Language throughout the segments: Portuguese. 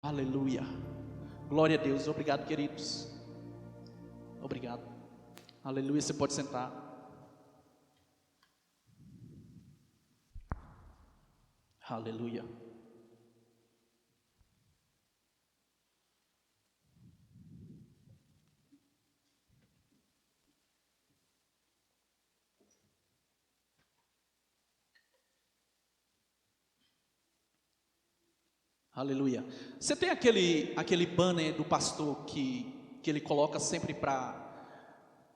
Aleluia. Glória a Deus. Obrigado, queridos. Obrigado. Aleluia. Você pode sentar. Aleluia. Aleluia. Você tem aquele banner do pastor que ele coloca sempre para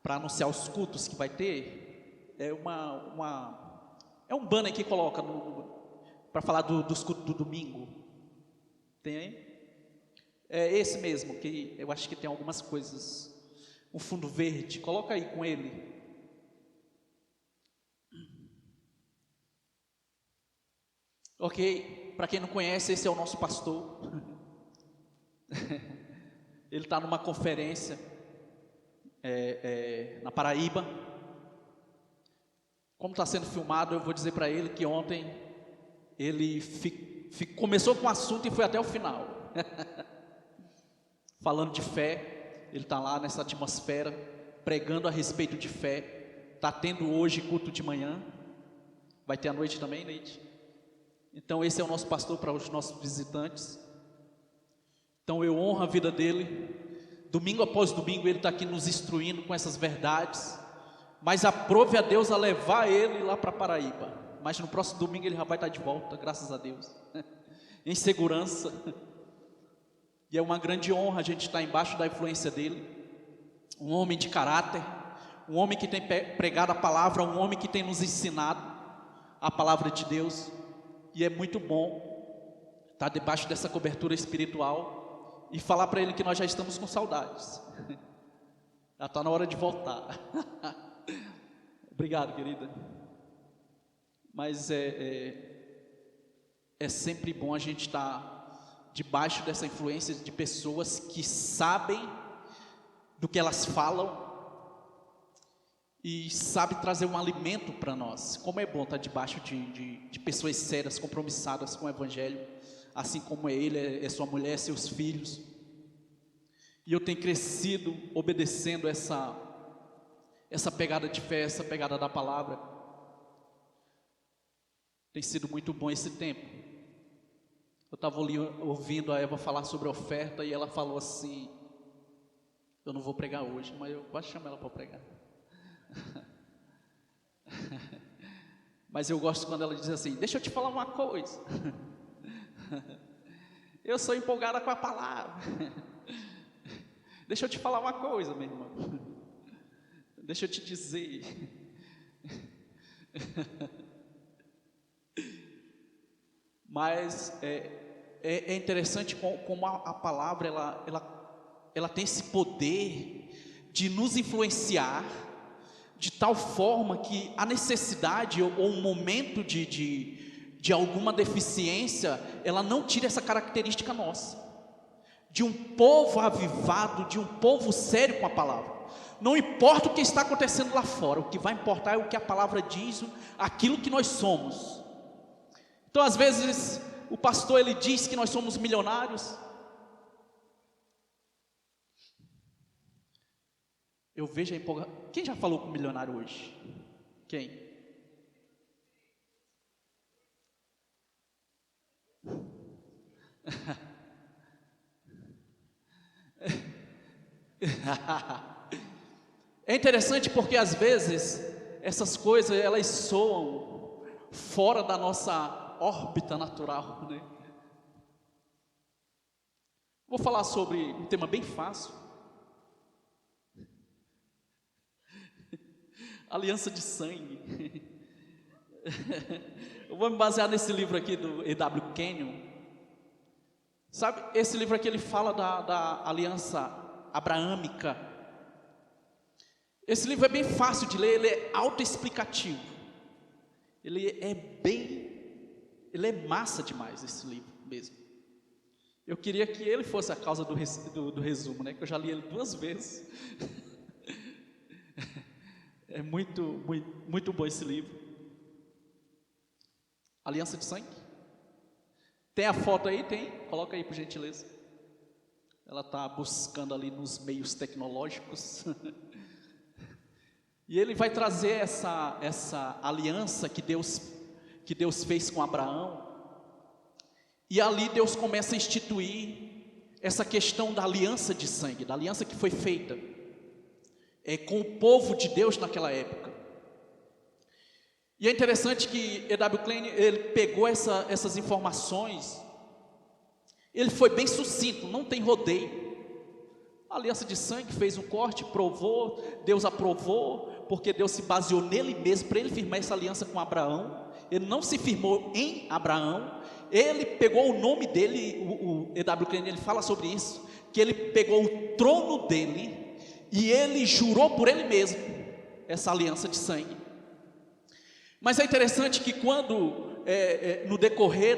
anunciar os cultos que vai ter? É um banner que coloca para falar dos cultos do domingo. Tem aí? É esse mesmo, que eu acho que tem algumas coisas. Um fundo verde. Coloca aí com ele. Ok, para quem não conhece, esse é o nosso pastor. Ele está numa conferência na Paraíba. Como está sendo filmado, eu vou dizer para ele que ontem ele começou com o assunto e foi até o final. Falando de fé, ele está lá nessa atmosfera, pregando a respeito de fé. Está tendo hoje culto de manhã, vai ter à noite também, Neide? Então esse é o nosso pastor para os nossos visitantes. Então eu honro a vida dele. Domingo após domingo ele está aqui nos instruindo com essas verdades. Mas aprove a Deus a levar ele lá para Paraíba. Mas no próximo domingo ele já vai estar de volta, graças a Deus. Em segurança. E é uma grande honra a gente estar embaixo da influência dele. Um homem de caráter. Um homem que tem pregado a palavra. Um homem que tem nos ensinado a palavra de Deus. E é muito bom estar debaixo dessa cobertura espiritual e falar para ele que nós já estamos com saudades. Já está na hora de voltar. Obrigado, querida. Mas é sempre bom a gente estar debaixo dessa influência de pessoas que sabem do que elas falam e sabe trazer um alimento para nós. Como é bom estar debaixo de pessoas sérias, compromissadas com o Evangelho, assim como é ele, é sua mulher, seus filhos. E eu tenho crescido obedecendo essa pegada de fé, essa pegada da palavra. Tem sido muito bom esse tempo. Eu estava ouvindo a Eva falar sobre oferta e ela falou assim: eu não vou pregar hoje, mas eu quase chamo ela para pregar. Mas eu gosto quando ela diz assim: deixa eu te falar uma coisa. Eu sou empolgada com a palavra. Deixa eu te falar uma coisa, meu irmão. Deixa eu te dizer. Mas é interessante como a palavra ela tem esse poder de nos influenciar de tal forma que a necessidade ou um momento de alguma deficiência, ela não tira essa característica nossa, de um povo avivado, de um povo sério com a palavra. Não importa o que está acontecendo lá fora, o que vai importar é o que a palavra diz, aquilo que nós somos. Então às vezes o pastor ele diz que nós somos milionários. Eu vejo a empolgação. Quem já falou com o milionário hoje? Quem? É interessante porque às vezes essas coisas elas soam fora da nossa órbita natural, né? Vou falar sobre um tema bem fácil. Aliança de sangue. Eu vou me basear nesse livro aqui do E.W. Kenyon. Sabe, esse livro aqui ele fala da aliança abraâmica. Esse livro é bem fácil de ler, ele é autoexplicativo. Ele é massa demais esse livro mesmo. Eu queria que ele fosse a causa do resumo, né? Que eu já li ele 2 vezes. É muito, muito, muito bom esse livro. Aliança de sangue. Tem a foto aí? Tem? Coloca aí por gentileza. Ela está buscando ali nos meios tecnológicos. E ele vai trazer essa aliança que Deus fez com Abraão. E ali Deus começa a instituir essa questão da aliança de sangue, da aliança que foi feita com o povo de Deus naquela época. E é interessante que E.W. Klein, ele pegou essas informações, ele foi bem sucinto, não tem rodeio. A aliança de sangue, fez um corte, provou, Deus aprovou, porque Deus se baseou nele mesmo, para ele firmar essa aliança com Abraão. Ele não se firmou em Abraão, ele pegou o nome dele, o E.W. Klein, ele fala sobre isso, que ele pegou o trono dele, e ele jurou por ele mesmo, essa aliança de sangue. Mas é interessante que quando, no decorrer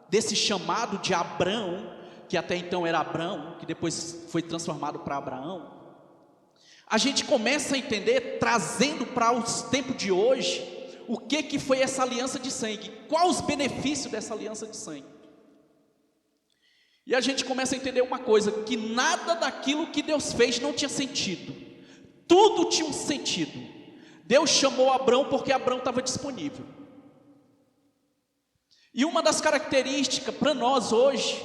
desse chamado de Abrão, que até então era Abrão, que depois foi transformado para Abraão, a gente começa a entender, trazendo para os tempos de hoje, o que foi essa aliança de sangue, quais os benefícios dessa aliança de sangue. E a gente começa a entender uma coisa, que nada daquilo que Deus fez não tinha sentido, tudo tinha um sentido. Deus chamou Abrão porque Abrão estava disponível. E uma das características para nós hoje,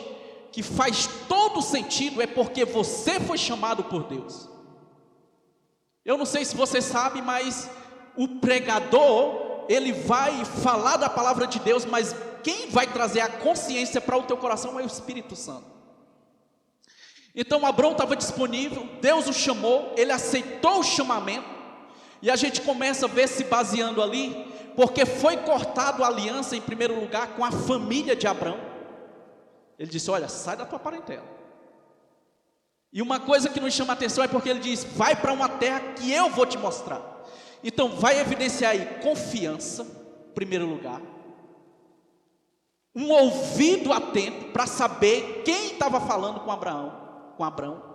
que faz todo sentido, é porque você foi chamado por Deus. Eu não sei se você sabe, mas o pregador, ele vai falar da palavra de Deus, mas quem vai trazer a consciência para o teu coração é o Espírito Santo. Então Abrão estava disponível, Deus o chamou, ele aceitou o chamamento, e a gente começa a ver se baseando ali, porque foi cortado a aliança em primeiro lugar com a família de Abrão. Ele disse: olha, sai da tua parentela. E uma coisa que nos chama a atenção é porque ele diz: vai para uma terra que eu vou te mostrar. Então vai evidenciar aí confiança, em primeiro lugar, um ouvido atento para saber quem estava falando com Abrão.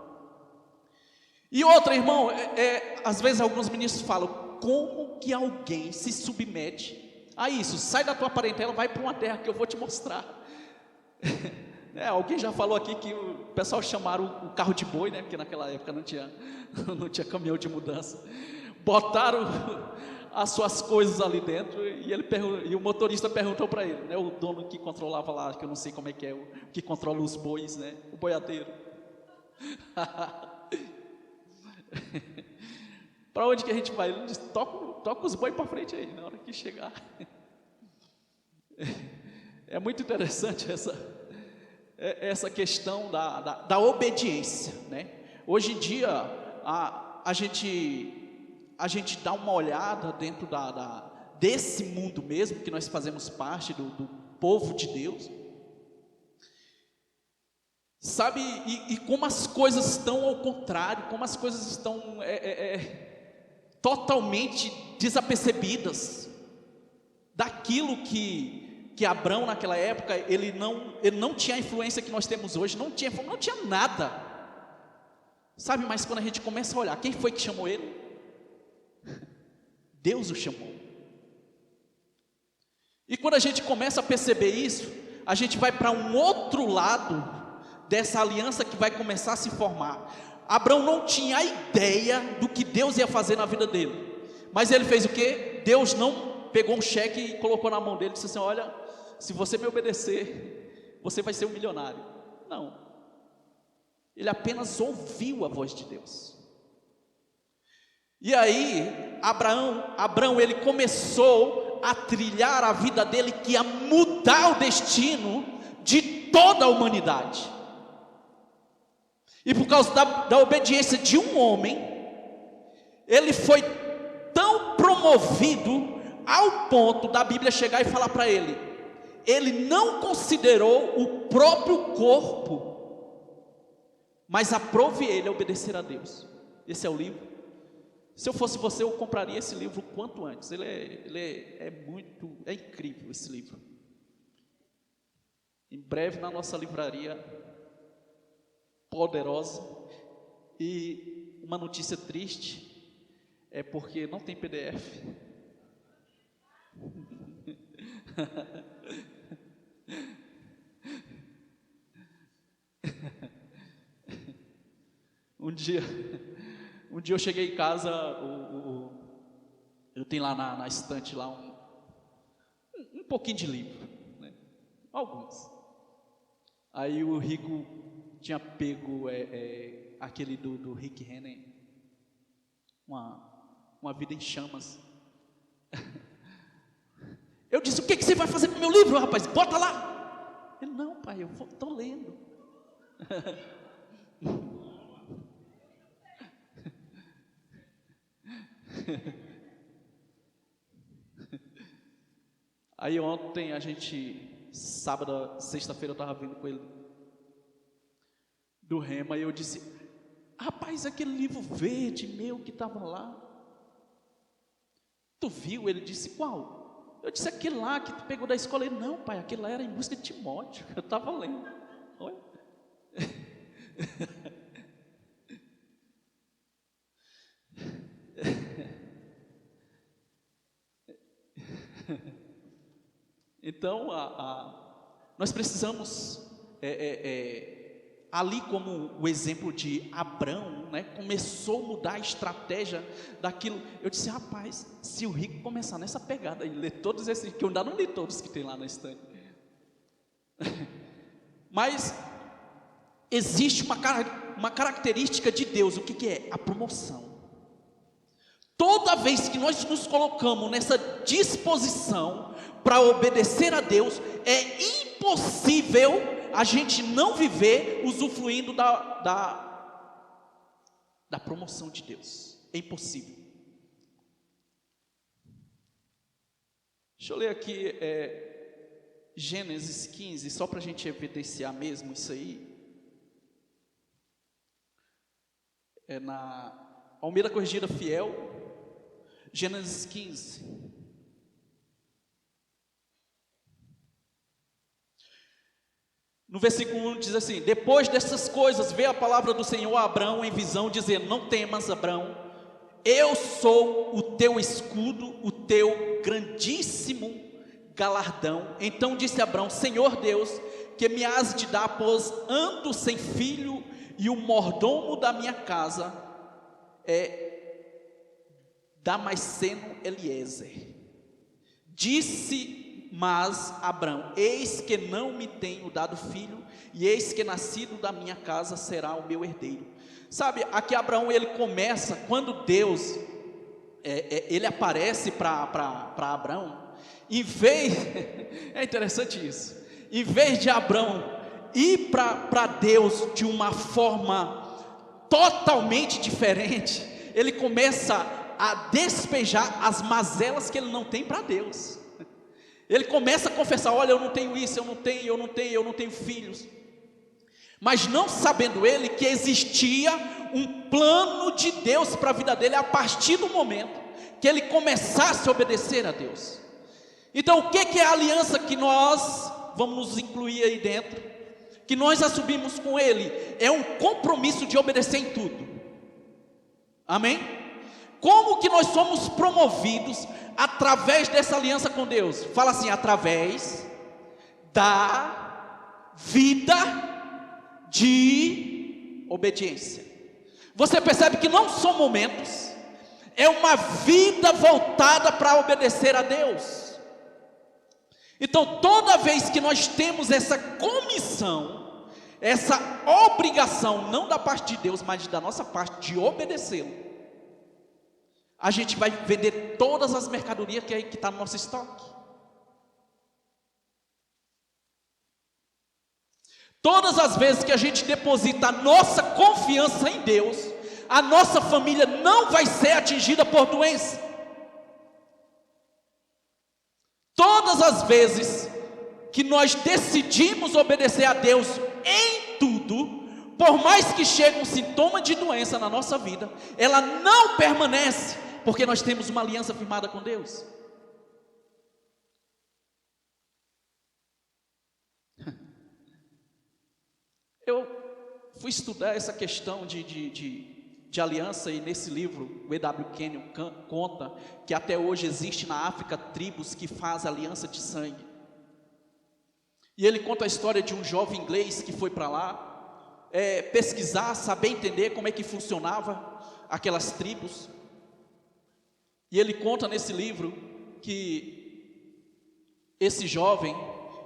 E outra, irmão, às vezes alguns ministros falam: como que alguém se submete a isso? Sai da tua parentela, vai para uma terra que eu vou te mostrar. Alguém já falou aqui que o pessoal chamaram o carro de boi, né? Porque naquela época não tinha caminhão de mudança. Botaram as suas coisas ali dentro e o motorista perguntou para ele, né? O dono que controlava lá, que eu não sei como é que é, o que controla os bois, né? O boiadeiro. Para onde que a gente vai? Ele diz: toca os bois para frente aí, na hora que chegar. É muito interessante essa questão da obediência, né? Hoje em dia a gente dá uma olhada dentro desse mundo mesmo, que nós fazemos parte do povo de Deus, sabe, e como as coisas estão ao contrário, como as coisas estão totalmente desapercebidas daquilo que Abrão naquela época, ele não tinha a influência que nós temos hoje, não tinha nada, sabe, mas quando a gente começa a olhar, quem foi que chamou ele? Deus o chamou. E quando a gente começa a perceber isso, a gente vai para um outro lado dessa aliança que vai começar a se formar. Abrão não tinha a ideia do que Deus ia fazer na vida dele, mas ele fez o quê? Deus não pegou um cheque e colocou na mão dele e disse assim: olha, se você me obedecer, você vai ser um milionário. Não, ele apenas ouviu a voz de Deus. E aí Abrão ele começou a trilhar a vida dele, que ia mudar o destino de toda a humanidade. E por causa da obediência de um homem, ele foi tão promovido ao ponto da Bíblia chegar e falar para ele não considerou o próprio corpo, mas aprove ele a obedecer a Deus. Esse é o livro. Se eu fosse você, eu compraria esse livro o quanto antes. Ele é incrível esse livro. Em breve na nossa livraria poderosa. E uma notícia triste é porque não tem PDF. Um dia eu cheguei em casa, eu tenho lá na estante lá um pouquinho de livro, né? Alguns. Aí o Rico tinha pego aquele do Rick Renner, uma vida em chamas. Eu disse: o que você vai fazer com o meu livro, rapaz? Bota lá. Ele: não, pai, eu estou lendo. Aí ontem sexta-feira eu estava vindo com ele do Rema, e eu disse: rapaz, aquele livro verde meu que estava lá, tu viu? Ele disse: qual? Eu disse: aquele lá que tu pegou da escola. Ele: não, pai, aquele lá era Em Busca de Timóteo, eu estava lendo. Olha. Então, nós precisamos, ali como o exemplo de Abrão, né, começou a mudar a estratégia daquilo. Eu disse: rapaz, se o Rico começar nessa pegada e ler todos esses, que eu ainda não li todos que tem lá na estante, mas existe uma característica de Deus. O que é? A promoção. Toda vez que nós nos colocamos nessa disposição para obedecer a Deus, é impossível a gente não viver usufruindo da promoção de Deus. É impossível. Deixa eu ler aqui Gênesis 15, só para a gente evidenciar mesmo isso aí. É na Almeida Corrigida Fiel, Gênesis 15. No versículo 1 diz assim: depois dessas coisas veio a palavra do Senhor a Abrão em visão, dizendo: não temas, Abrão, eu sou o teu escudo, o teu grandíssimo galardão. Então disse Abrão: Senhor Deus, que me has de dar, pois ando sem filho, e o mordomo da minha casa é Damasceno Eliezer. Disse mas Abrão: eis que não me tenho dado filho, e eis que nascido da minha casa será o meu herdeiro. Sabe, aqui Abraão, ele começa, quando Deus ele aparece para Abraão, em vez, é interessante isso, em vez de Abraão ir para Deus de uma forma totalmente diferente, ele começa a despejar as mazelas que ele não tem para Deus. Ele começa a confessar: olha, eu não tenho isso, eu não tenho filhos. Mas não sabendo ele que existia um plano de Deus para a vida dele, a partir do momento que ele começasse a obedecer a Deus. Então, o que é a aliança que nós vamos nos incluir aí dentro, que nós assumimos com ele? É um compromisso de obedecer em tudo. Amém? Como que nós somos promovidos através dessa aliança com Deus? Fala assim: através da vida de obediência. Você percebe que não são momentos, é uma vida voltada para obedecer a Deus. Então, toda vez que nós temos essa comissão, essa obrigação, não da parte de Deus, mas da nossa parte, de obedecê-lo, a gente vai vender todas as mercadorias que está no nosso estoque. Todas as vezes que a gente deposita a nossa confiança em Deus, a nossa família não vai ser atingida por doença. Todas as vezes que nós decidimos obedecer a Deus em tudo, por mais que chegue um sintoma de doença na nossa vida, ela não permanece, porque nós temos uma aliança firmada com Deus. Eu fui estudar essa questão de aliança, e nesse livro o E.W. Kenyon conta que até hoje existe na África tribos que fazem aliança de sangue. E ele conta a história de um jovem inglês que foi para lá, pesquisar, saber entender como é que funcionava aquelas tribos. E ele conta nesse livro que esse jovem,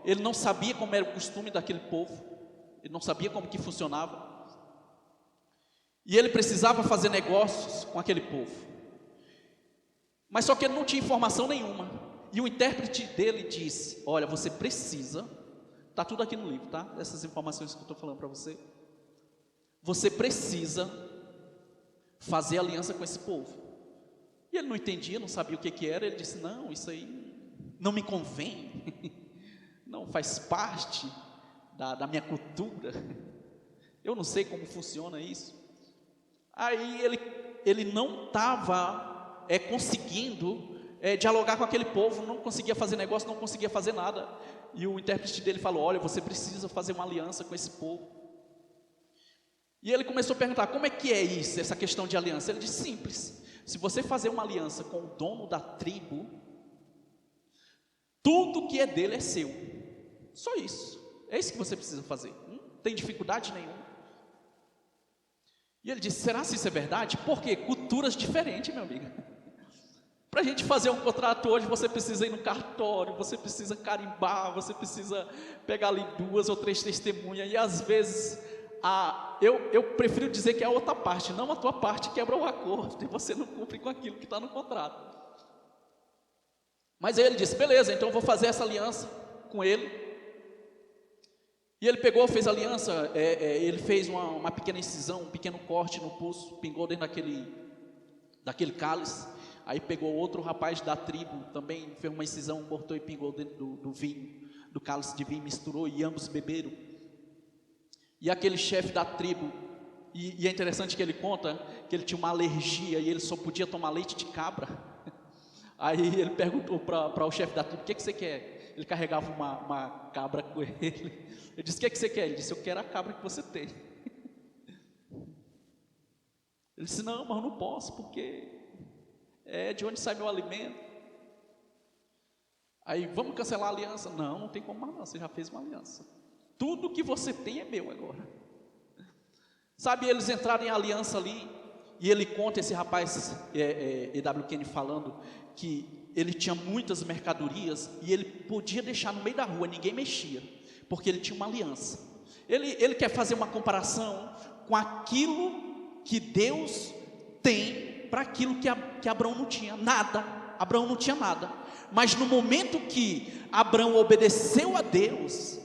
ele não sabia como era o costume daquele povo, ele não sabia como que funcionava, e ele precisava fazer negócios com aquele povo, mas só que ele não tinha informação nenhuma, e o intérprete dele disse: olha, você precisa, está tudo aqui no livro, tá? Essas informações que eu estou falando para você, você precisa fazer aliança com esse povo. E ele não entendia, não sabia o que era. Ele disse: não, isso aí não me convém, não faz parte da minha cultura, eu não sei como funciona isso. Aí ele não estava conseguindo dialogar com aquele povo, não conseguia fazer negócio, não conseguia fazer nada. E o intérprete dele falou: olha, você precisa fazer uma aliança com esse povo. E ele começou a perguntar: como é que é isso, essa questão de aliança? Ele disse: simples. Se você fazer uma aliança com o dono da tribo, tudo que é dele é seu. Só isso. É isso que você precisa fazer. Não tem dificuldade nenhuma. E ele disse: será se isso é verdade? Porque culturas diferentes, meu amigo. Para a gente fazer um contrato hoje, você precisa ir no cartório, você precisa carimbar, você precisa pegar ali 2 ou 3 testemunhas. E às vezes, eu prefiro dizer que é a outra parte, não a tua parte, quebra o acordo e você não cumpre com aquilo que está no contrato. Mas aí ele disse: beleza, então eu vou fazer essa aliança com ele. E ele pegou, fez a aliança, ele fez uma pequena incisão, um pequeno corte no pulso, pingou dentro daquele cálice. Aí pegou outro rapaz da tribo, também fez uma incisão, cortou e pingou dentro do vinho, do cálice de vinho, misturou e ambos beberam. E aquele chefe da tribo, e é interessante que ele conta que ele tinha uma alergia e ele só podia tomar leite de cabra. Aí ele perguntou para o chefe da tribo: o que você quer? Ele carregava uma cabra com ele. Ele disse: o que você quer? Ele disse: eu quero a cabra que você tem. Ele disse: não, mas eu não posso, porque é de onde sai meu alimento. Aí: vamos cancelar a aliança? Não, não tem como mais não, você já fez uma aliança. Tudo que você tem é meu agora. Sabe, eles entraram em aliança ali, e ele conta, esse rapaz, E.W. Kenny, falando que ele tinha muitas mercadorias, e ele podia deixar no meio da rua, ninguém mexia, porque ele tinha uma aliança. Ele quer fazer uma comparação com aquilo que Deus tem, para aquilo que Abraão não tinha, nada. Abraão não tinha nada, mas no momento que Abraão obedeceu a Deus,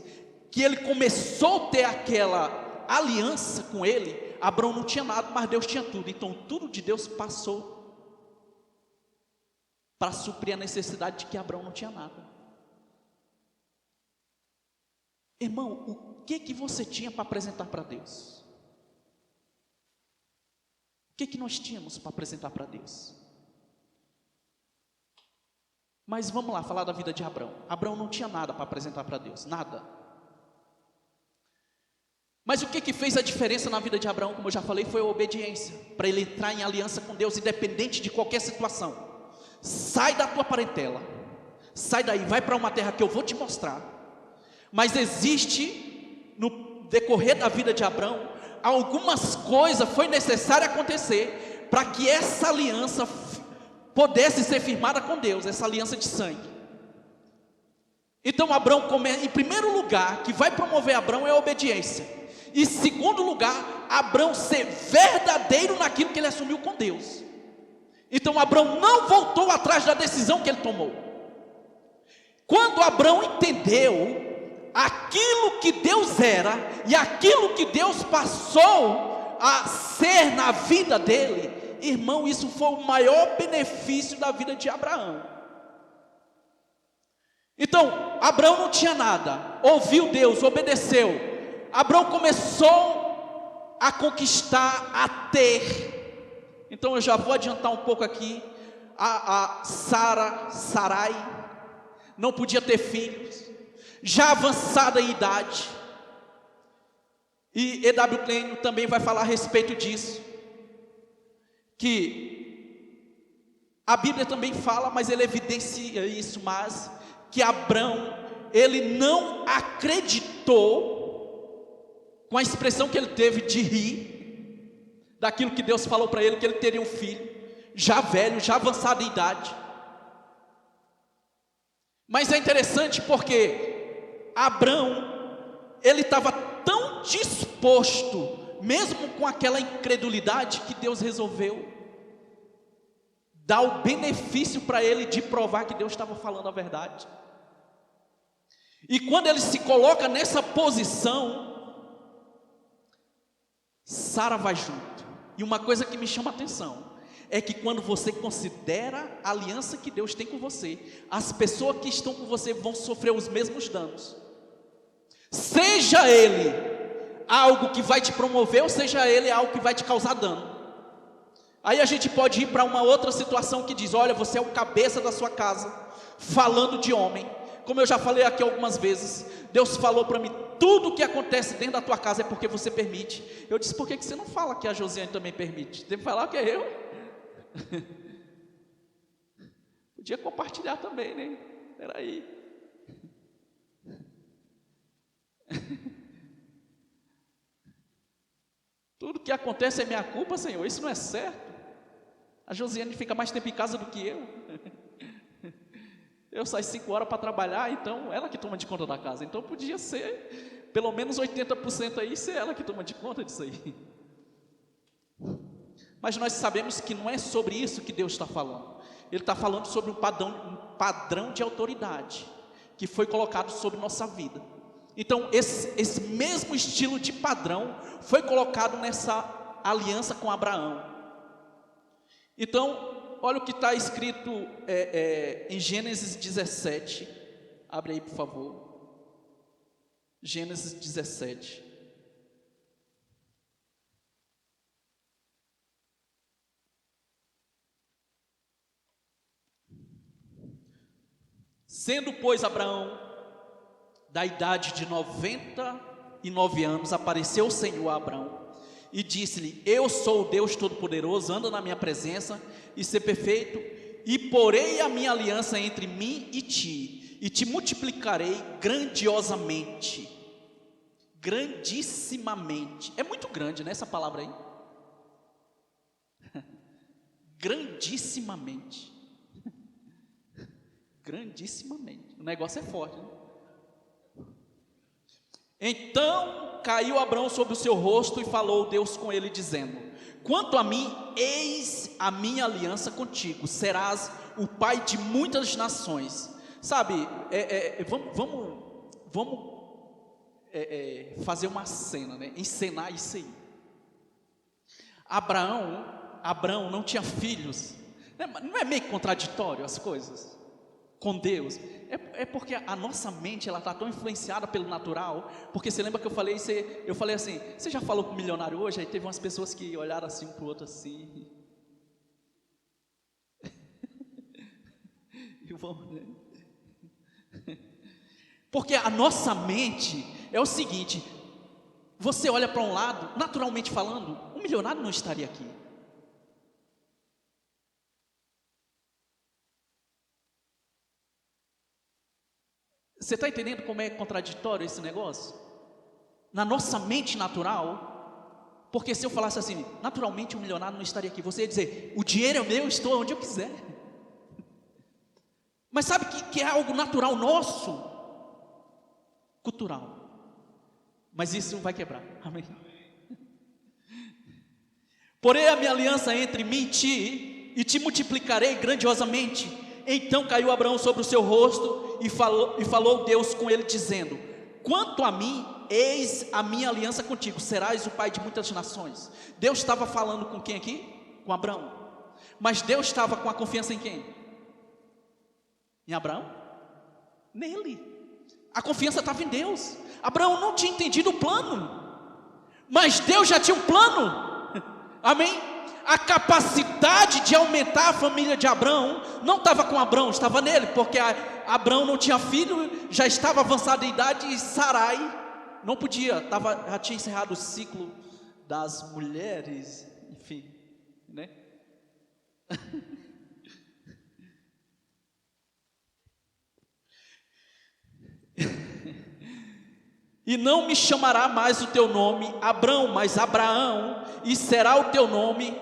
que ele começou a ter aquela aliança com ele, Abraão não tinha nada, mas Deus tinha tudo. Então tudo de Deus passou para suprir a necessidade de que Abraão não tinha nada. Irmão, o que você tinha para apresentar para Deus? O que nós tínhamos para apresentar para Deus? Mas vamos lá, falar da vida de Abraão. Abraão não tinha nada para apresentar para Deus, nada. Mas o que fez a diferença na vida de Abraão, como eu já falei, foi a obediência, para ele entrar em aliança com Deus, independente de qualquer situação. Sai da tua parentela, sai daí, vai para uma terra que eu vou te mostrar. Mas existe, no decorrer da vida de Abraão, algumas coisas foi necessário acontecer, para que essa aliança pudesse ser firmada com Deus, essa aliança de sangue. Então Abraão, em primeiro lugar, que vai promover Abraão é a obediência. E em segundo lugar, Abraão ser verdadeiro naquilo que ele assumiu com Deus. Então Abraão não voltou atrás da decisão que ele tomou. Quando Abraão entendeu aquilo que Deus era e aquilo que Deus passou a ser na vida dele, irmão, isso foi o maior benefício da vida de Abraão. Então, Abraão não tinha nada, ouviu Deus, obedeceu. Abraão começou a conquistar, a ter. Então eu já vou adiantar um pouco aqui. A Sarai, não podia ter filhos, já avançada em idade. E E.W. Kenny também vai falar a respeito disso, que a Bíblia também fala, mas ele evidencia isso, mas que Abraão, ele não acreditou com a expressão que ele teve de rir, daquilo que Deus falou para ele, que ele teria um filho, já velho, já avançado em idade. Mas é interessante porque Abrão, ele estava tão disposto, mesmo com aquela incredulidade, que Deus resolveu dar o benefício para ele de provar que Deus estava falando a verdade. E quando ele se coloca nessa posição, Sara vai junto. E uma coisa que me chama a atenção é que quando você considera a aliança que Deus tem com você, as pessoas que estão com você vão sofrer os mesmos danos. Seja ele algo que vai te promover, ou seja ele algo que vai te causar dano. Aí a gente pode ir para uma outra situação que diz: olha, você é o cabeça da sua casa, falando de homem. Como eu já falei aqui algumas vezes, Deus falou para mim: tudo que acontece dentro da tua casa é porque você permite. Eu disse: por que você não fala que a Josiane também permite? Tem que falar que é eu. Podia compartilhar também, né? Peraí. Tudo que acontece é minha culpa, Senhor, isso não é certo. A Josiane fica mais tempo em casa do que eu. Eu saio 5 horas para trabalhar, então ela que toma de conta da casa. Então podia ser, pelo menos 80% aí, ser ela que toma de conta disso aí. Mas nós sabemos que não é sobre isso que Deus está falando. Ele está falando sobre um padrão de autoridade que foi colocado sobre nossa vida. Então esse mesmo estilo de padrão foi colocado nessa aliança com Abraão. Então, olha o que está escrito em Gênesis 17. Abre aí, por favor. Gênesis 17. Sendo, pois, Abraão da idade de 99 anos, apareceu o Senhor a Abraão e disse-lhe: eu sou o Deus Todo-Poderoso, anda na minha presença e ser perfeito, e porei a minha aliança entre mim e te multiplicarei grandiosamente, grandissimamente. É muito grande, né, essa palavra aí? Grandissimamente. Grandissimamente. O negócio é forte, né? Então caiu Abrão sobre o seu rosto e falou Deus com ele, dizendo: quanto a mim, eis a minha aliança contigo, serás o pai de muitas nações. Sabe, vamos fazer uma cena, né? Encenar isso aí. Abraão não tinha filhos. Não é meio contraditório as coisas com Deus? É porque a nossa mente, ela está tão influenciada pelo natural. Porque você lembra que eu falei assim: você já falou com o milionário hoje? Aí teve umas pessoas que olharam assim um para o outro assim. E vamos, né? Porque a nossa mente é o seguinte: você olha para um lado, naturalmente falando, um milionário não estaria aqui. Você está entendendo como é contraditório esse negócio? Na nossa mente natural, porque se eu falasse assim, naturalmente um milionário não estaria aqui, você ia dizer: o dinheiro é meu, eu estou onde eu quiser. Mas sabe que é algo natural nosso? Cultural. Mas isso vai quebrar, amém? Porém a minha aliança entre mim e te multiplicarei grandiosamente. Então caiu Abraão sobre o seu rosto e falou Deus com ele, dizendo: quanto a mim, eis a minha aliança contigo, serás o pai de muitas nações. Deus estava falando com quem aqui? Com Abraão. Mas Deus estava com a confiança em quem? Em Abraão? Nele. A confiança estava em Deus. Abraão não tinha entendido o plano, mas Deus já tinha um plano. Amém? A capacidade de aumentar a família de Abraão não estava com Abraão, estava nele, porque Abraão não tinha filho, já estava avançado em idade, e Sarai não podia, já tinha encerrado o ciclo das mulheres, enfim, né? E não me chamará mais o teu nome Abrão, mas Abraão, e será o teu nome,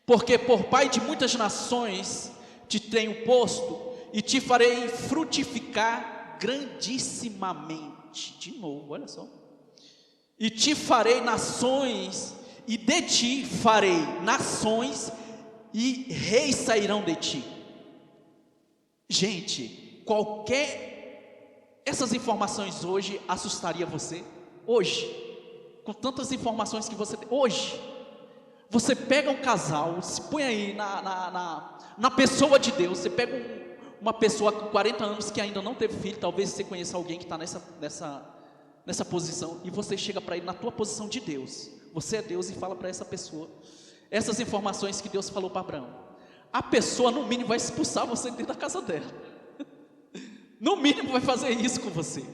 porque por pai de muitas nações te tenho posto, e te farei frutificar grandissimamente. De novo, olha só. E te farei nações, e de ti farei nações, e reis sairão de ti. Gente, essas informações hoje assustaria você? Hoje, com tantas informações que você tem, hoje, você pega um casal, se põe aí na pessoa de Deus, você pega uma pessoa com 40 anos que ainda não teve filho, talvez você conheça alguém que está nessa posição, e você chega para ele na tua posição de Deus, você é Deus, e fala para essa pessoa essas informações que Deus falou para Abraão. A pessoa no mínimo vai expulsar você dentro da casa dela, no mínimo vai fazer isso com você,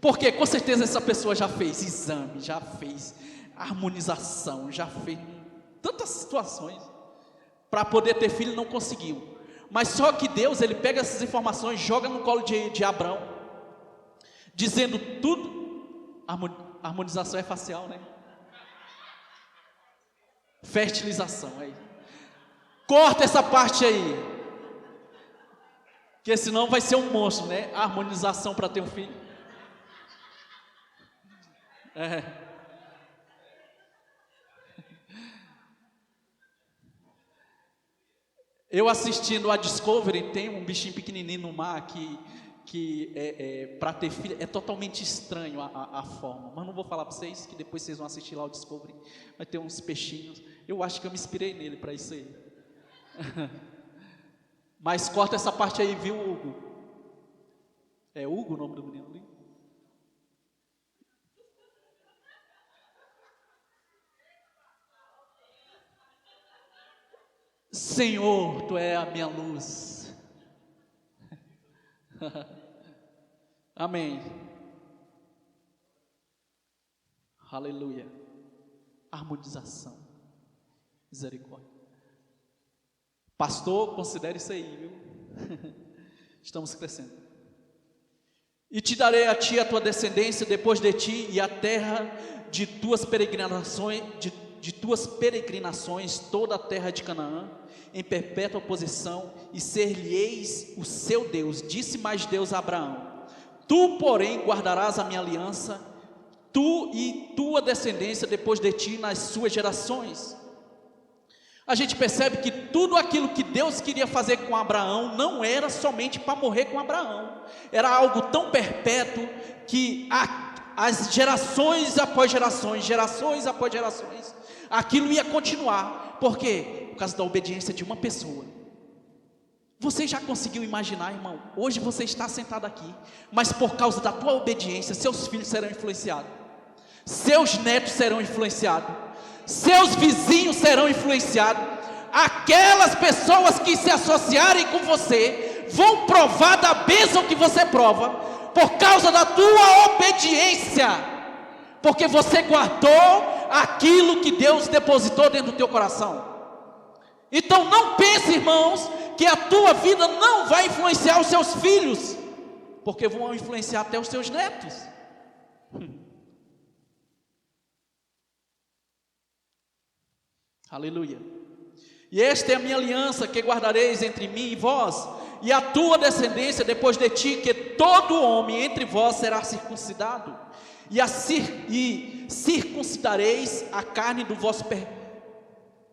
porque com certeza essa pessoa já fez exame, já fez harmonização, já fez tantas situações para poder ter filho, não conseguiu. Mas só que Deus, ele pega essas informações, joga no colo de Abraão, dizendo tudo. Harmonização é facial, né? Fertilização aí. Corta essa parte aí, porque senão vai ser um monstro, né? A harmonização para ter um filho. Eu assistindo a Discovery, tem um bichinho pequenininho no mar que para ter filho é totalmente estranho a forma, mas não vou falar para vocês, que depois vocês vão assistir lá o Discovery, vai ter uns peixinhos, eu acho que eu me inspirei nele para isso aí. Mas corta essa parte aí, viu, Hugo? É Hugo o nome do menino ali? Senhor, tu é a minha luz. Amém. Aleluia. Harmonização, misericórdia. Pastor, considere isso aí, viu? Estamos crescendo. E te darei a ti a tua descendência depois de ti, e a terra de tuas peregrinações, de tuas peregrinações, toda a terra de Canaã, em perpétua posição, e ser-lhe-eis o seu Deus. Disse mais Deus a Abraão: tu, porém, guardarás a minha aliança, tu e tua descendência depois de ti nas suas gerações. A gente percebe que tudo aquilo que Deus queria fazer com Abraão não era somente para morrer com Abraão, era algo tão perpétuo que as gerações após gerações, aquilo ia continuar. Por quê? Por causa da obediência de uma pessoa. Você já conseguiu imaginar, irmão? Hoje você está sentado aqui, mas por causa da tua obediência, seus filhos serão influenciados, seus netos serão influenciados, seus vizinhos serão influenciados. Aquelas pessoas que se associarem com você vão provar da bênção que você prova, por causa da tua obediência, porque você guardou aquilo que Deus depositou dentro do teu coração. Então não pense, irmãos, que a tua vida não vai influenciar os seus filhos, porque vão influenciar até os seus netos. Aleluia. E esta é a minha aliança que guardareis entre mim e vós, e a tua descendência depois de ti, que todo homem entre vós será circuncidado, e circuncidareis a carne do vosso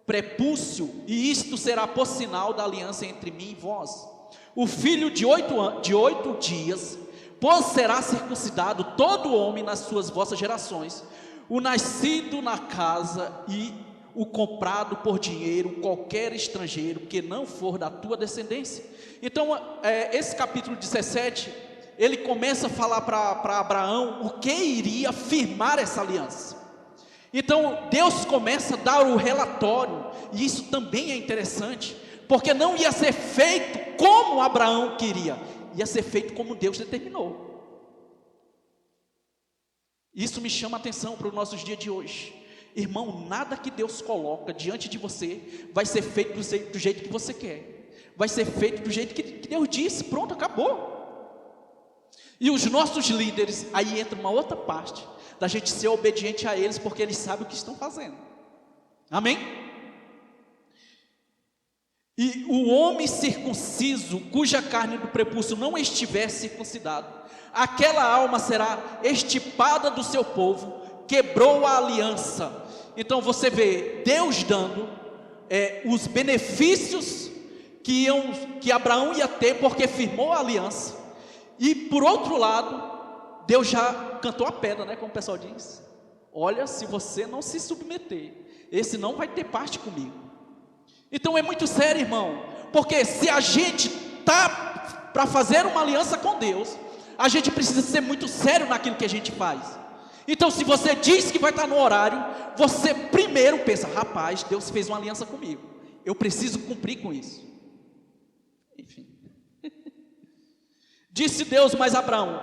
prepúcio, e isto será por sinal da aliança entre mim e vós. O filho de 8 dias, pois será circuncidado todo homem nas suas vossas gerações, o nascido na casa e o comprado por dinheiro, qualquer estrangeiro que não for da tua descendência. Então, esse capítulo 17, ele começa a falar para Abraão o que iria firmar essa aliança. Então, Deus começa a dar o relatório, e isso também é interessante, porque não ia ser feito como Abraão queria, ia ser feito como Deus determinou. Isso me chama a atenção para os nossos dias de hoje. Irmão, nada que Deus coloca diante de você vai ser feito do jeito que você quer, vai ser feito do jeito que Deus disse, pronto, acabou. E os nossos líderes, aí entra uma outra parte, da gente ser obediente a eles, porque eles sabem o que estão fazendo. Amém? E o homem circunciso, cuja carne do prepúcio não estiver circuncidado, aquela alma será extirpada do seu povo, quebrou a aliança. Então você vê Deus dando os benefícios que Abraão ia ter, porque firmou a aliança. E por outro lado, Deus já cantou a pedra, né, como o pessoal diz. Olha, se você não se submeter, esse não vai ter parte comigo. Então é muito sério, irmão, porque se a gente está para fazer uma aliança com Deus, a gente precisa ser muito sério naquilo que a gente faz. Então se você diz que vai estar no horário, você primeiro pensa, rapaz, Deus fez uma aliança comigo, eu preciso cumprir com isso. Enfim. Disse Deus mais a Abraão: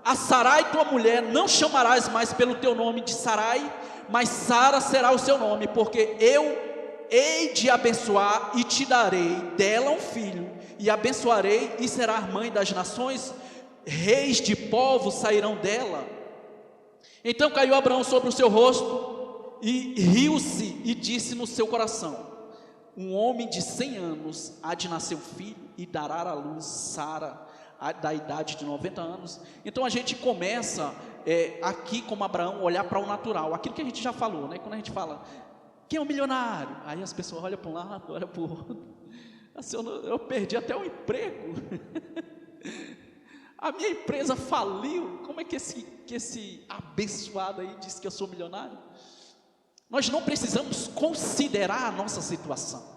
a Sarai tua mulher não chamarás mais pelo teu nome de Sarai, mas Sara será o seu nome, porque eu hei de abençoar e te darei dela um filho, e abençoarei e será mãe das nações, reis de povos sairão dela. Então caiu Abraão sobre o seu rosto e riu-se e disse no seu coração: um homem de 100 anos há de nascer um filho e dará à luz Sara, da idade de 90 anos. Então a gente começa aqui como Abraão, olhar para o natural, aquilo que a gente já falou, né? Quando a gente fala, quem é o milionário? Aí as pessoas olham para um lado, olham para o outro. Assim, eu perdi até o emprego. A minha empresa faliu. Como é que esse abençoado aí diz que eu sou milionário? Nós não precisamos considerar a nossa situação.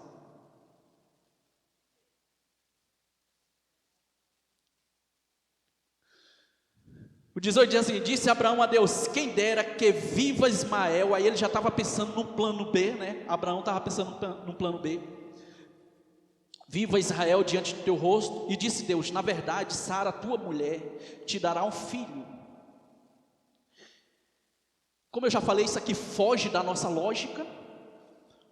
O 18 diz assim: disse Abraão a Deus, quem dera que viva Ismael. Aí ele já estava pensando no plano B, né? Abraão estava pensando no plano B. Viva Israel diante do teu rosto. E disse Deus: na verdade, Sara, tua mulher, te dará um filho. Como eu já falei, isso aqui foge da nossa lógica,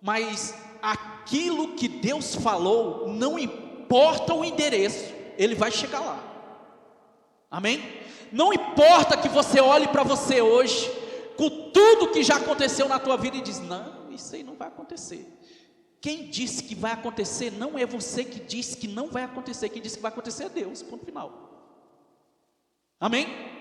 mas aquilo que Deus falou, não importa o endereço, ele vai chegar lá. Amém? Não importa que você olhe para você hoje, com tudo que já aconteceu na tua vida, e diz, não, isso aí não vai acontecer. Quem disse que vai acontecer, não é você que disse que não vai acontecer. Quem disse que vai acontecer é Deus, ponto final. Amém?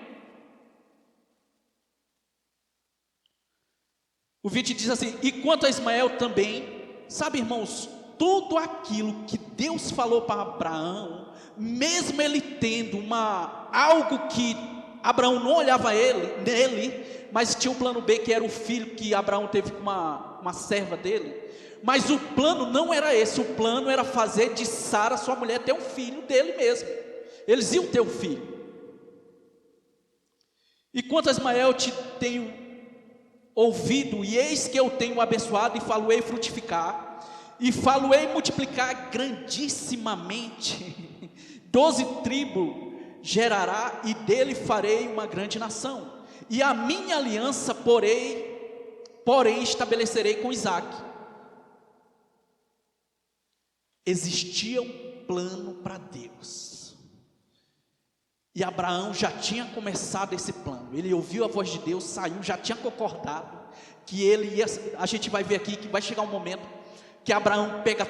O 20 diz assim: e quanto a Ismael também, sabe, irmãos, tudo aquilo que Deus falou para Abraão, mesmo ele tendo algo que Abraão não olhava nele, mas tinha um plano B, que era o filho que Abraão teve com uma serva dele. Mas o plano não era esse, o plano era fazer de Sara, sua mulher, ter um filho dele mesmo. Eles iam ter um filho. E quanto a Ismael te tenho ouvido, e eis que eu tenho abençoado, e falo-ei frutificar, e falo-ei multiplicar grandissimamente. 12 tribos gerará, e dele farei uma grande nação. E a minha aliança porém estabelecerei com Isaque. Existia um plano para Deus, e Abraão já tinha começado esse plano. Ele ouviu a voz de Deus, saiu, já tinha concordado que ele ia. A gente vai ver aqui que vai chegar um momento que Abraão pega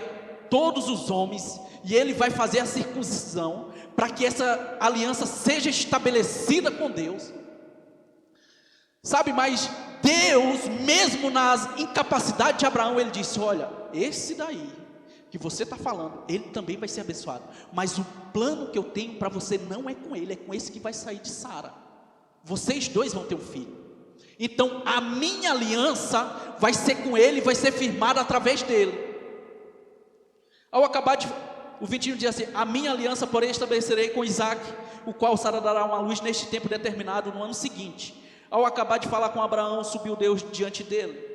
todos os homens e ele vai fazer a circuncisão, para que essa aliança seja estabelecida com Deus. Sabe, mas Deus, mesmo nas incapacidades de Abraão, ele disse: olha, esse daí que você está falando, ele também vai ser abençoado, mas o plano que eu tenho para você não é com ele, é com esse que vai sair de Sara. Vocês dois vão ter um filho. Então a minha aliança vai ser com ele, vai ser firmada através dele. Ao acabar o 21 diz assim: a minha aliança porém estabelecerei com Isaque, o qual Sara dará uma luz neste tempo determinado no ano seguinte. Ao acabar de falar com Abraão, subiu Deus diante dele.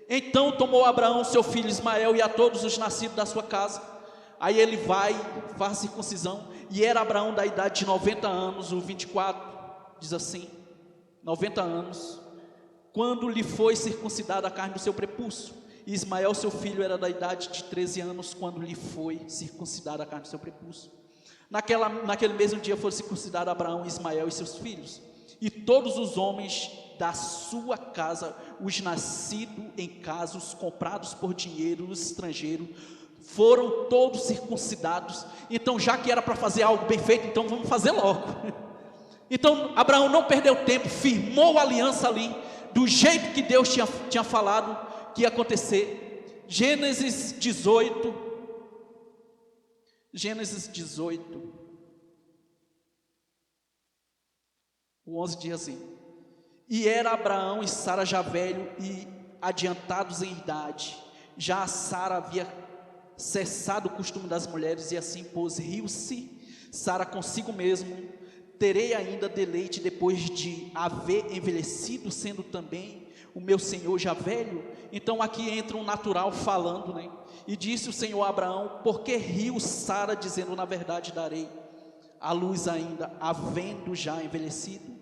Então tomou Abraão seu filho Ismael e a todos os nascidos da sua casa. Aí ele faz a circuncisão, e era Abraão da idade de 90 anos, o 24 diz assim, 90 anos, quando lhe foi circuncidada a carne do seu prepúcio. E Ismael seu filho era da idade de 13 anos, quando lhe foi circuncidada a carne do seu prepúcio. Naquele mesmo dia foram circuncidados Abraão, Ismael e seus filhos, e todos os homens da sua casa, os nascidos em casos comprados por dinheiro estrangeiro, foram todos circuncidados. Então, já que era para fazer algo bem feito, então vamos fazer logo. Então Abraão não perdeu tempo, firmou a aliança ali, do jeito que Deus tinha falado que ia acontecer. Gênesis 18, o 11 diz assim: e era Abraão e Sara já velho e adiantados em idade, já a Sara havia cessado o costume das mulheres, e assim pôs, riu-se Sara consigo mesmo: terei ainda deleite depois de haver envelhecido, sendo também o meu Senhor já velho? Então aqui entra um natural falando, né? E disse o Senhor a Abraão: por que riu Sara, dizendo, na verdade darei a luz ainda, havendo já envelhecido?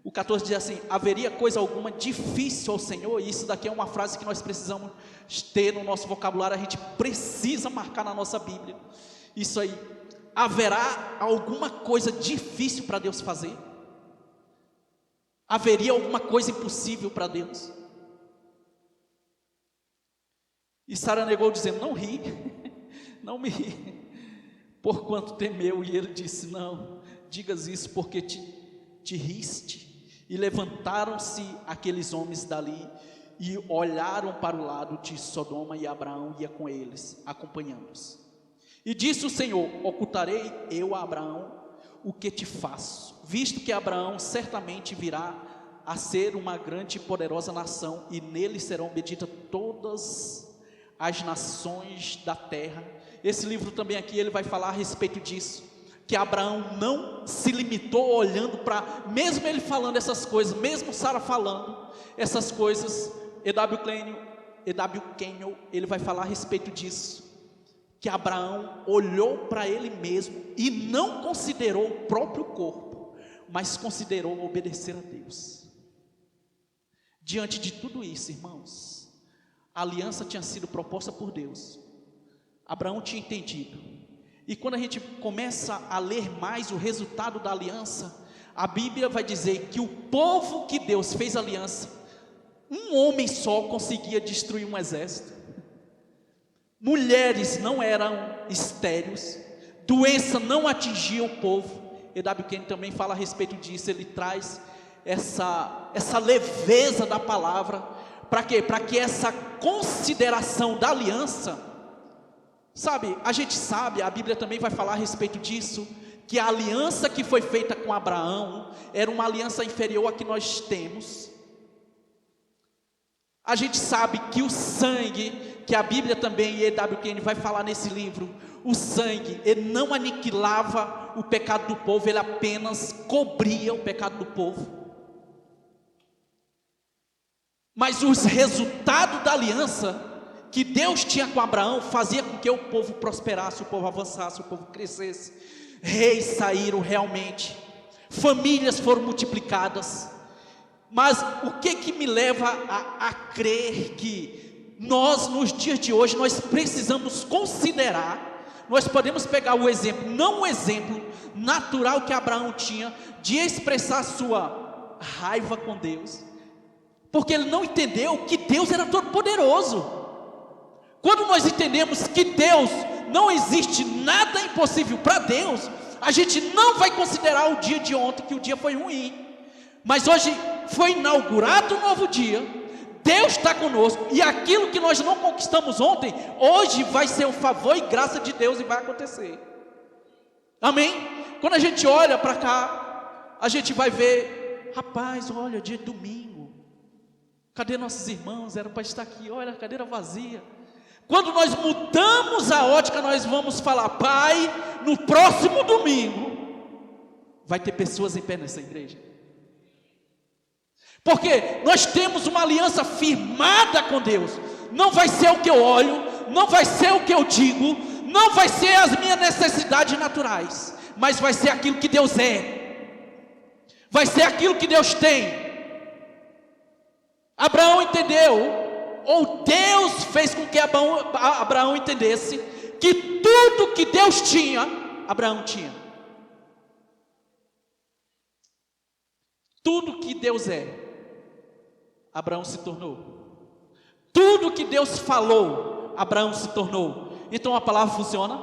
O 14 diz assim: haveria coisa alguma difícil ao Senhor? E isso daqui é uma frase que nós precisamos ter no nosso vocabulário, a gente precisa marcar na nossa Bíblia, isso aí. Haverá alguma coisa difícil para Deus fazer? Haveria alguma coisa impossível para Deus? E Sara negou, dizendo: não ri, não me ri, porquanto temeu. E ele disse: não digas isso, porque te riste. E levantaram-se aqueles homens dali e olharam para o lado de Sodoma, e Abraão ia com eles, acompanhando-os. E disse o Senhor: ocultarei eu a Abraão o que te faço, visto que Abraão certamente virá a ser uma grande e poderosa nação, e nele serão benditas todas as nações da terra. Esse livro também aqui, ele vai falar a respeito disso, que Abraão não se limitou olhando para, mesmo ele falando essas coisas, mesmo Sara falando essas coisas, E.W. Kenyon, ele vai falar a respeito disso, que Abraão olhou para ele mesmo e não considerou o próprio corpo, mas considerou obedecer a Deus. Diante de tudo isso, irmãos, a aliança tinha sido proposta por Deus, Abraão tinha entendido, e quando a gente começa a ler mais o resultado da aliança, a Bíblia vai dizer que o povo que Deus fez aliança, um homem só conseguia destruir um exército. Mulheres não eram estéreis, doença não atingia o povo. E.W. Kenyon também fala a respeito disso, ele traz essa leveza da palavra, para quê? Para que essa consideração da aliança, sabe, a gente sabe, a Bíblia também vai falar a respeito disso, que a aliança que foi feita com Abraão, era uma aliança inferior à que nós temos. A gente sabe que o sangue, que a Bíblia também, e E.W. Kenyon vai falar nesse livro, o sangue, ele não aniquilava o pecado do povo, ele apenas cobria o pecado do povo. Mas os resultados da aliança que Deus tinha com Abraão, fazia com que o povo prosperasse, o povo avançasse, o povo crescesse. Reis saíram realmente, famílias foram multiplicadas. Mas o que me leva a crer que nós, nos dias de hoje, nós precisamos considerar, nós podemos pegar o exemplo, não o exemplo natural que Abraão tinha, de expressar sua raiva com Deus, porque ele não entendeu que Deus era todo poderoso. Quando nós entendemos que Deus, não existe nada impossível para Deus, a gente não vai considerar o dia de ontem, que o dia foi ruim, mas hoje foi inaugurado um novo dia, Deus está conosco, e aquilo que nós não conquistamos ontem, hoje vai ser o favor e graça de Deus, e vai acontecer, amém? Quando a gente olha para cá, a gente vai ver, rapaz, olha, dia de domingo, cadê nossos irmãos, era para estar aqui, olha a cadeira vazia. Quando nós mudamos a ótica, nós vamos falar: Pai, no próximo domingo vai ter pessoas em pé nessa igreja, porque nós temos uma aliança firmada com Deus. Não vai ser o que eu olho, não vai ser o que eu digo, não vai ser as minhas necessidades naturais, mas vai ser aquilo que Deus é, vai ser aquilo que Deus tem. Abraão entendeu, ou Deus fez com que Abraão entendesse, que tudo que Deus tinha, Abraão tinha. Tudo que Deus é, Abraão se tornou. Tudo que Deus falou, Abraão se tornou. Então a palavra funciona?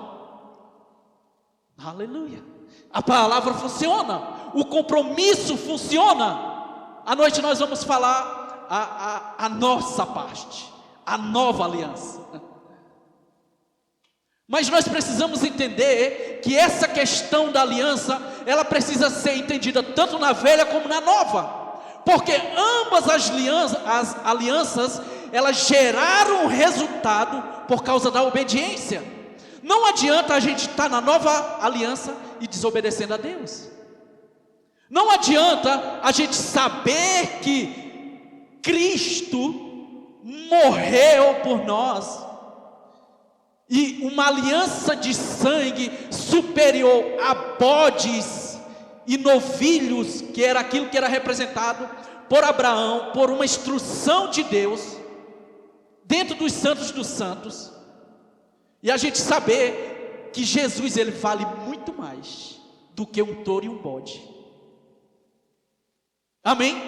Aleluia. A palavra funciona. O compromisso funciona. À noite nós vamos falar a nossa parte, a nova aliança. Mas nós precisamos entender que essa questão da aliança, ela precisa ser entendida tanto na velha como na nova, porque ambas as alianças, elas geraram resultado por causa da obediência. Não adianta a gente estar na nova aliança e desobedecendo a Deus. Não adianta a gente saber que Cristo morreu por nós, e uma aliança de sangue superior a bodes e novilhos, que era aquilo que era representado por Abraão, por uma instrução de Deus, dentro dos santos dos santos, e a gente saber que Jesus, ele vale muito mais do que um touro e um bode. Amém?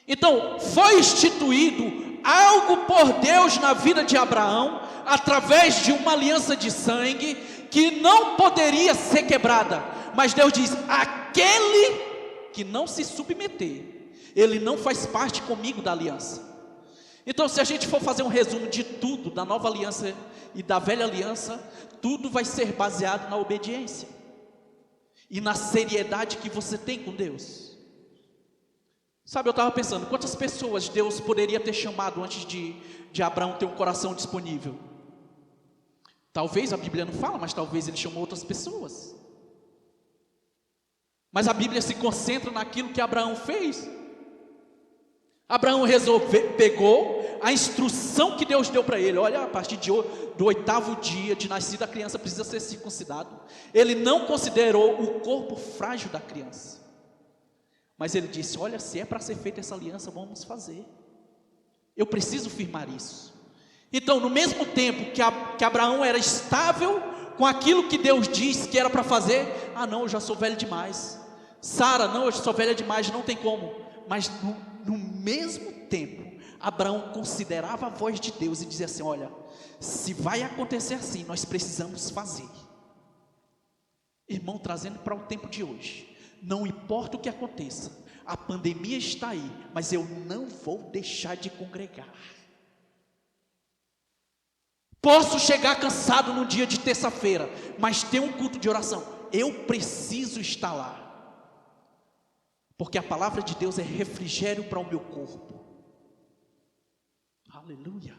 Então, foi instituído algo por Deus na vida de Abraão, através de uma aliança de sangue, que não poderia ser quebrada. Mas Deus diz: aquele que não se submeter, ele não faz parte comigo da aliança. Então, se a gente for fazer um resumo de tudo, da nova aliança e da velha aliança, tudo vai ser baseado na obediência e na seriedade que você tem com Deus. Sabe, eu estava pensando, quantas pessoas Deus poderia ter chamado antes de Abraão ter um coração disponível? Talvez a Bíblia não fala, mas talvez ele chamou outras pessoas. Mas a Bíblia se concentra naquilo que Abraão fez. Abraão pegou a instrução que Deus deu para ele. Olha, a partir do 8º dia de nascida, a criança precisa ser circuncidada. Ele não considerou o corpo frágil da criança, mas ele disse: olha, se é para ser feita essa aliança, vamos fazer. Eu preciso firmar isso. Então, no mesmo tempo que Abraão era estável com aquilo que Deus disse que era para fazer, não, eu já sou velho demais. Sara, não, eu sou velha demais, não tem como. Mas no mesmo tempo, Abraão considerava a voz de Deus e dizia assim: olha, se vai acontecer assim, nós precisamos fazer. Irmão, trazendo para o tempo de hoje, não importa o que aconteça, a pandemia está aí, mas eu não vou deixar de congregar. Posso chegar cansado no dia de terça-feira, mas ter um culto de oração, eu preciso estar lá, porque a palavra de Deus é refrigério para o meu corpo. Aleluia.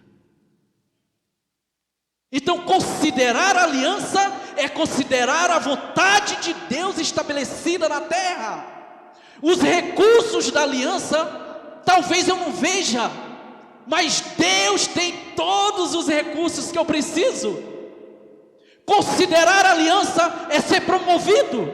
Então, considerar a aliança é considerar a vontade de Deus estabelecida na terra. Os recursos da aliança, talvez eu não veja, mas Deus tem todos os recursos que eu preciso. Considerar a aliança é ser promovido.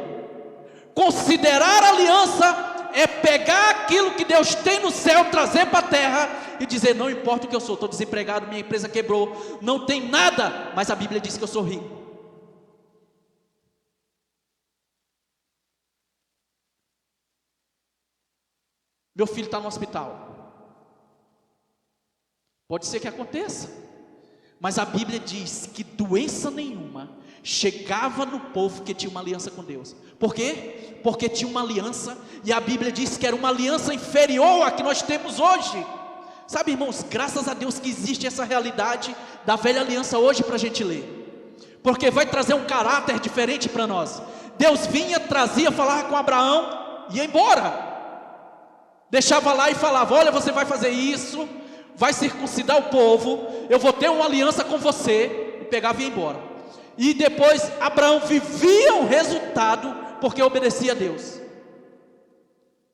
Considerar a aliança é pegar aquilo que Deus tem no céu, trazer para a terra e dizer: não importa o que eu sou, estou desempregado, minha empresa quebrou, não tem nada, mas a Bíblia diz que eu sou rico. Meu filho está no hospital. Pode ser que aconteça, mas a Bíblia diz que doença nenhuma chegava no povo que tinha uma aliança com Deus. Por quê? Porque tinha uma aliança, e a Bíblia diz que era uma aliança inferior à que nós temos hoje. Sabe, irmãos, graças a Deus que existe essa realidade da velha aliança hoje para a gente ler, porque vai trazer um caráter diferente para nós. Deus vinha, trazia, falava com Abraão, ia embora, deixava lá e falava: olha, você vai fazer isso, vai circuncidar o povo, eu vou ter uma aliança com você, e pegava e ia embora. E depois Abraão vivia o resultado, porque obedecia a Deus.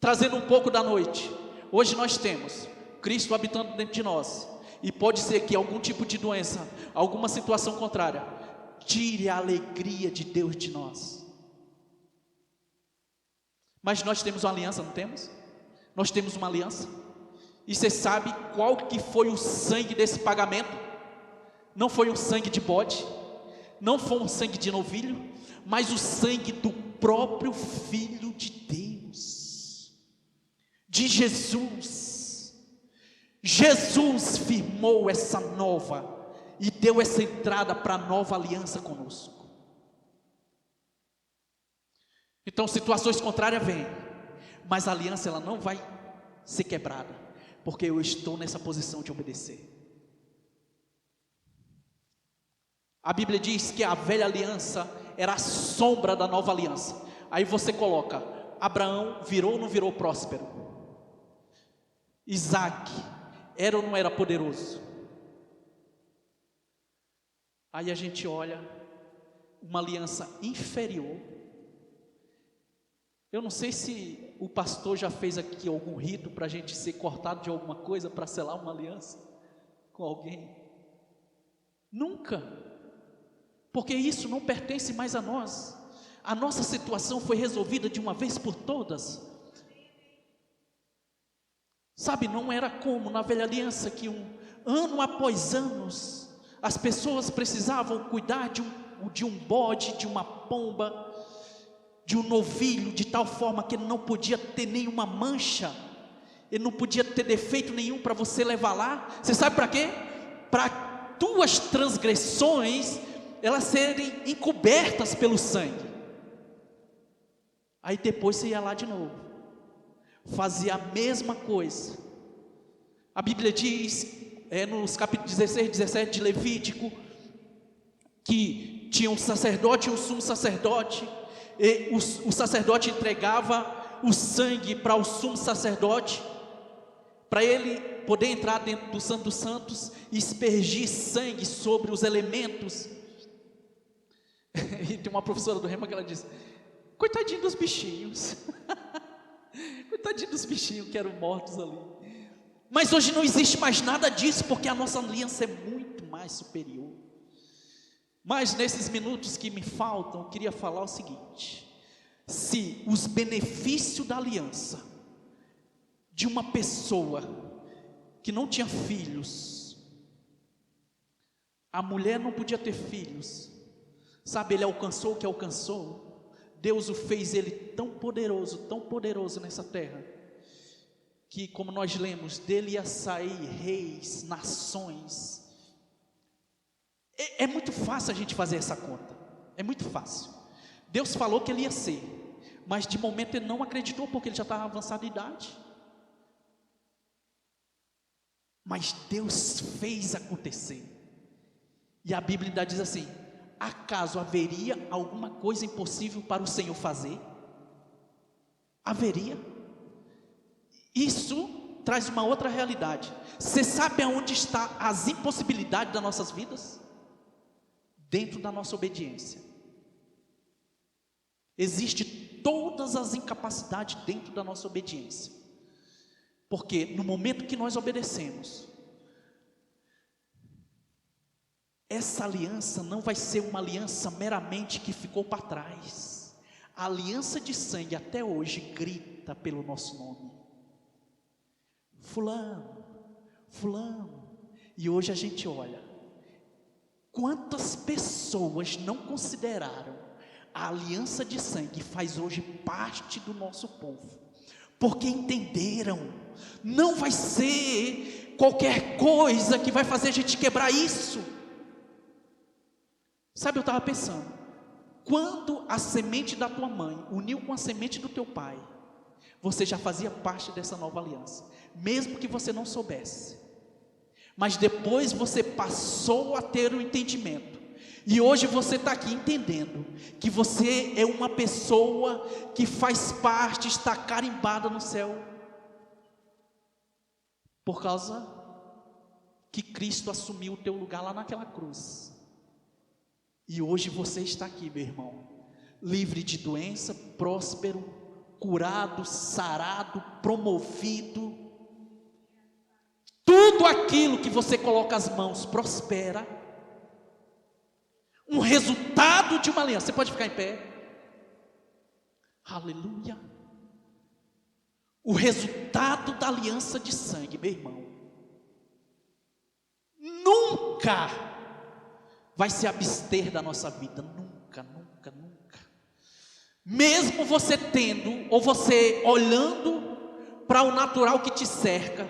Trazendo um pouco da noite, hoje nós temos Cristo habitando dentro de nós, e pode ser que algum tipo de doença, alguma situação contrária, tire a alegria de Deus de nós. Mas nós temos uma aliança, não temos? Nós temos uma aliança. E você sabe qual que foi o sangue desse pagamento? Não foi um sangue de bode, não foi um sangue de novilho, mas o sangue do próprio Filho de Deus. de Jesus. Jesus firmou essa nova e deu essa entrada para a nova aliança conosco. Então situações contrárias vêm, mas a aliança ela não vai ser quebrada, porque eu estou nessa posição de obedecer. A Bíblia diz que a velha aliança era a sombra da nova aliança. Aí você coloca, Abraão virou ou não virou próspero? Isaac era ou não era poderoso? Aí a gente olha uma aliança inferior. Eu não sei se o pastor já fez aqui algum rito para a gente ser cortado de alguma coisa para selar uma aliança com alguém. Nunca. Porque isso não pertence mais a nós. A nossa situação foi resolvida de uma vez por todas. Sabe, não era como na velha aliança que ano após anos as pessoas precisavam cuidar de um bode, de uma pomba, de um novilho, de tal forma que ele não podia ter nenhuma mancha, ele não podia ter defeito nenhum para você levar lá. Você sabe para quê? Para tuas transgressões elas serem encobertas pelo sangue. Aí depois você ia lá de novo, fazia a mesma coisa. A Bíblia diz, nos capítulos 16 e 17 de Levítico, que tinha um sacerdote e um sumo sacerdote, e o sacerdote entregava o sangue para o sumo sacerdote, para ele poder entrar dentro do Santo dos Santos e aspergir sangue sobre os elementos. E tem uma professora do Rema que ela diz, coitadinho dos bichinhos, coitadinho dos bichinhos que eram mortos ali. Mas hoje não existe mais nada disso, porque a nossa aliança é muito mais superior. Mas nesses minutos que me faltam, eu queria falar o seguinte: se os benefícios da aliança de uma pessoa que não tinha filhos, a mulher não podia ter filhos, sabe, ele alcançou o que alcançou. Deus o fez ele tão poderoso nessa terra, que como nós lemos, dele ia sair reis, nações. É muito fácil a gente fazer essa conta, é muito fácil. Deus falou que ele ia ser, mas de momento ele não acreditou, porque ele já estava avançado de idade. Mas Deus fez acontecer. E a Bíblia ainda diz assim: acaso haveria alguma coisa impossível para o Senhor fazer? Haveria. Isso traz uma outra realidade. Você sabe aonde está as impossibilidades das nossas vidas? Dentro da nossa obediência. Existe todas as incapacidades dentro da nossa obediência. Porque no momento que nós obedecemos, essa aliança não vai ser uma aliança meramente que ficou para trás. A aliança de sangue até hoje grita pelo nosso nome. Fulano, fulano. E hoje a gente olha, quantas pessoas não consideraram a aliança de sangue faz hoje parte do nosso povo, porque entenderam, não vai ser qualquer coisa que vai fazer a gente quebrar isso. Sabe, eu estava pensando, quando a semente da tua mãe uniu com a semente do teu pai, você já fazia parte dessa nova aliança, mesmo que você não soubesse. Mas depois você passou a ter o entendimento, e hoje você está aqui entendendo que você é uma pessoa que faz parte, está carimbada no céu, por causa que Cristo assumiu o teu lugar lá naquela cruz. E hoje você está aqui, meu irmão, livre de doença, próspero, curado, sarado, promovido. Tudo aquilo que você coloca as mãos prospera. Um resultado de uma aliança. Você pode ficar em pé. Aleluia. O resultado da aliança de sangue, meu irmão, nunca vai se abster da nossa vida. Nunca, nunca, nunca. Mesmo você tendo, ou você olhando para o natural que te cerca,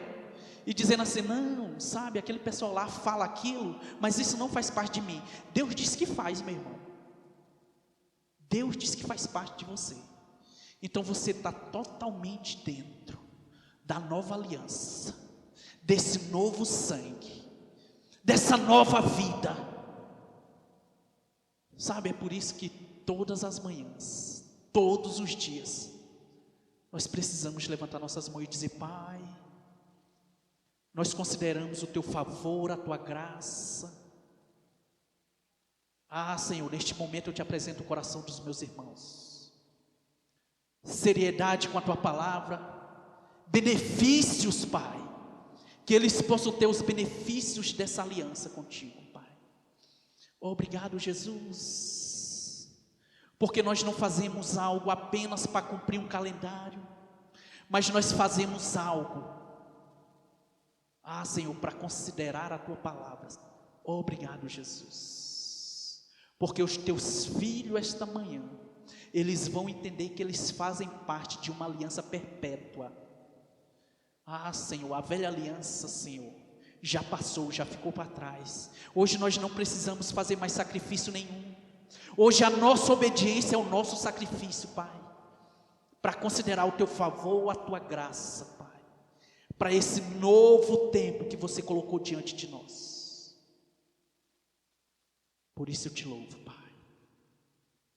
e dizendo assim, não, sabe, aquele pessoal lá fala aquilo, mas isso não faz parte de mim. Deus diz que faz, meu irmão. Deus diz que faz parte de você. Então você está totalmente dentro da nova aliança, desse novo sangue, dessa nova vida. Sabe, é por isso que todas as manhãs, todos os dias, nós precisamos levantar nossas mãos e dizer, Pai, nós consideramos o teu favor, a tua graça. Ah, Senhor, neste momento eu te apresento o coração dos meus irmãos. Seriedade com a tua palavra, benefícios, Pai, que eles possam ter os benefícios dessa aliança contigo, Pai. Obrigado, Jesus, porque nós não fazemos algo apenas para cumprir um calendário, mas nós fazemos algo, Senhor, para considerar a tua palavra. Obrigado, Jesus, porque os teus filhos esta manhã, eles vão entender que eles fazem parte de uma aliança perpétua. Senhor, a velha aliança, Senhor, já passou, já ficou para trás. Hoje nós não precisamos fazer mais sacrifício nenhum. Hoje a nossa obediência é o nosso sacrifício, Pai, para considerar o teu favor, a tua graça, Pai, para esse novo tempo que você colocou diante de nós. Por isso eu te louvo, Pai.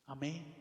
Amém.